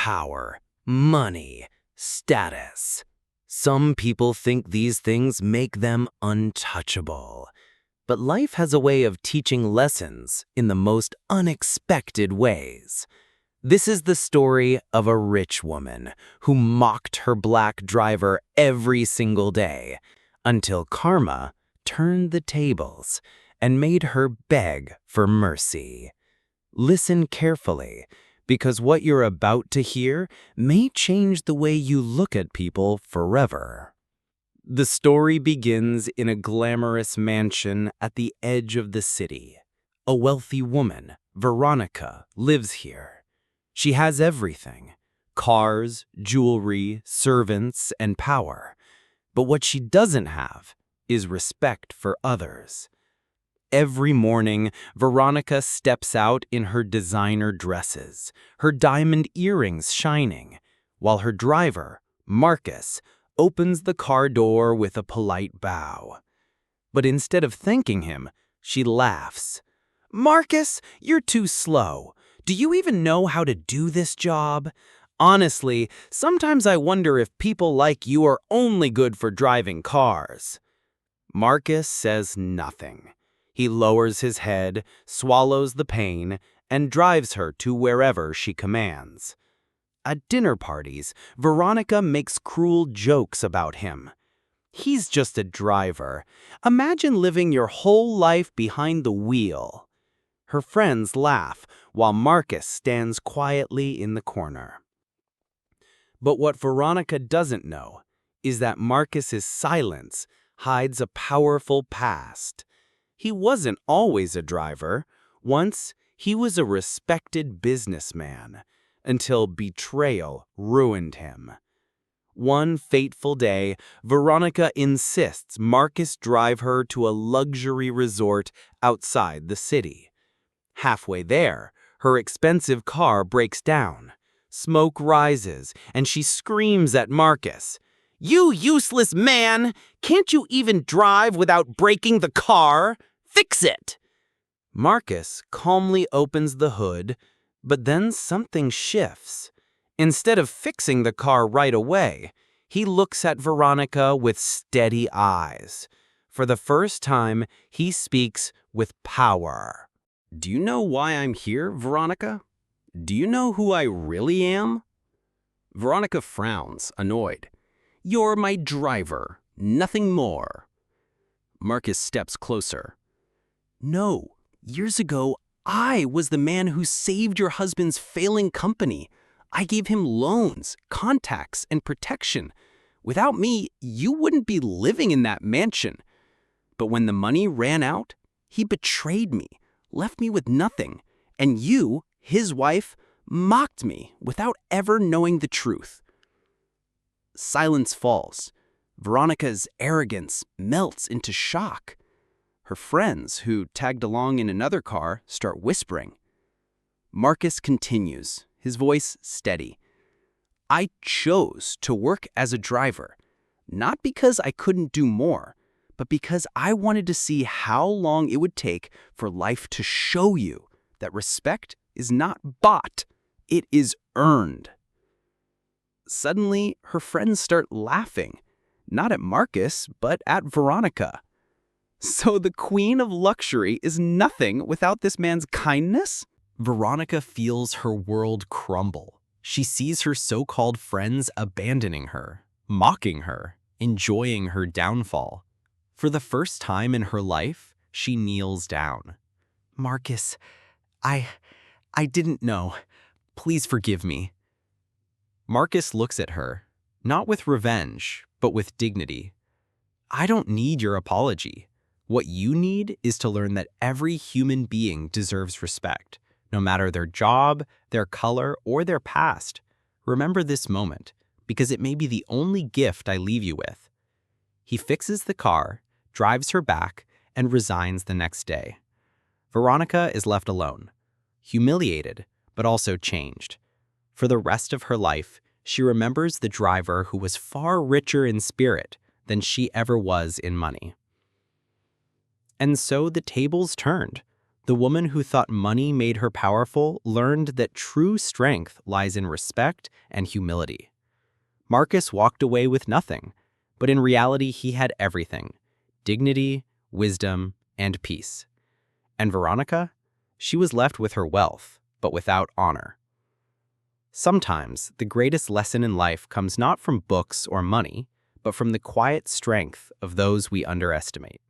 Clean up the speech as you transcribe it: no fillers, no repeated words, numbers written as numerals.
power, money, status. Some people think these things make them untouchable. But life has a way of teaching lessons in the most unexpected ways. This is the story of a rich woman who mocked her black driver every single day until karma turned the tables and made her beg for mercy. Listen carefully, because what you're about to hear may change the way you look at people forever. The story begins in a glamorous mansion at the edge of the city. A wealthy woman, Veronica, lives here. She has everything: cars, jewelry, servants, and power. But what she doesn't have is respect for others. Every morning, Veronica steps out in her designer dresses, her diamond earrings shining, while her driver, Marcus, opens the car door with a polite bow. But instead of thanking him, she laughs. "Marcus, you're too slow. Do you even know how to do this job? Honestly, sometimes I wonder if people like you are only good for driving cars." Marcus says nothing. He lowers his head, swallows the pain, and drives her to wherever she commands. At dinner parties, Veronica makes cruel jokes about him. "He's just a driver. Imagine living your whole life behind the wheel." Her friends laugh, while Marcus stands quietly in the corner. But what Veronica doesn't know is that Marcus's silence hides a powerful past. He wasn't always a driver. Once, he was a respected businessman, until betrayal ruined him. One fateful day, Veronica insists Marcus drive her to a luxury resort outside the city. Halfway there, her expensive car breaks down. Smoke rises, and she screams at Marcus. "You useless man! Can't you even drive without breaking the car? Fix it!" Marcus calmly opens the hood, but then something shifts. Instead of fixing the car right away, he looks at Veronica with steady eyes. For the first time, he speaks with power. "Do you know why I'm here, Veronica? Do you know who I really am?" Veronica frowns, annoyed. "You're my driver, nothing more." Marcus steps closer. "No, years ago, I was the man who saved your husband's failing company. I gave him loans, contacts, and protection. Without me, you wouldn't be living in that mansion. But when the money ran out, he betrayed me, left me with nothing, and you, his wife, mocked me without ever knowing the truth." Silence falls. Veronica's arrogance melts into shock. Her friends, who tagged along in another car, start whispering. Marcus continues, his voice steady. "I chose to work as a driver, not because I couldn't do more, but because I wanted to see how long it would take for life to show you that respect is not bought, it is earned." Suddenly, her friends start laughing, not at Marcus, but at Veronica. So the queen of luxury is nothing without this man's kindness? Veronica feels her world crumble. She sees her so-called friends abandoning her, mocking her, enjoying her downfall. For the first time in her life, she kneels down. "Marcus, I didn't know. Please forgive me." Marcus looks at her, not with revenge, but with dignity. "I don't need your apology. What you need is to learn that every human being deserves respect, no matter their job, their color, or their past. Remember this moment, because it may be the only gift I leave you with." He fixes the car, drives her back, and resigns the next day. Veronica is left alone, humiliated, but also changed. For the rest of her life, she remembers the driver who was far richer in spirit than she ever was in money. And so the tables turned. The woman who thought money made her powerful learned that true strength lies in respect and humility. Marcus walked away with nothing, but in reality he had everything: dignity, wisdom, and peace. And Veronica? She was left with her wealth, but without honor. Sometimes the greatest lesson in life comes not from books or money, but from the quiet strength of those we underestimate.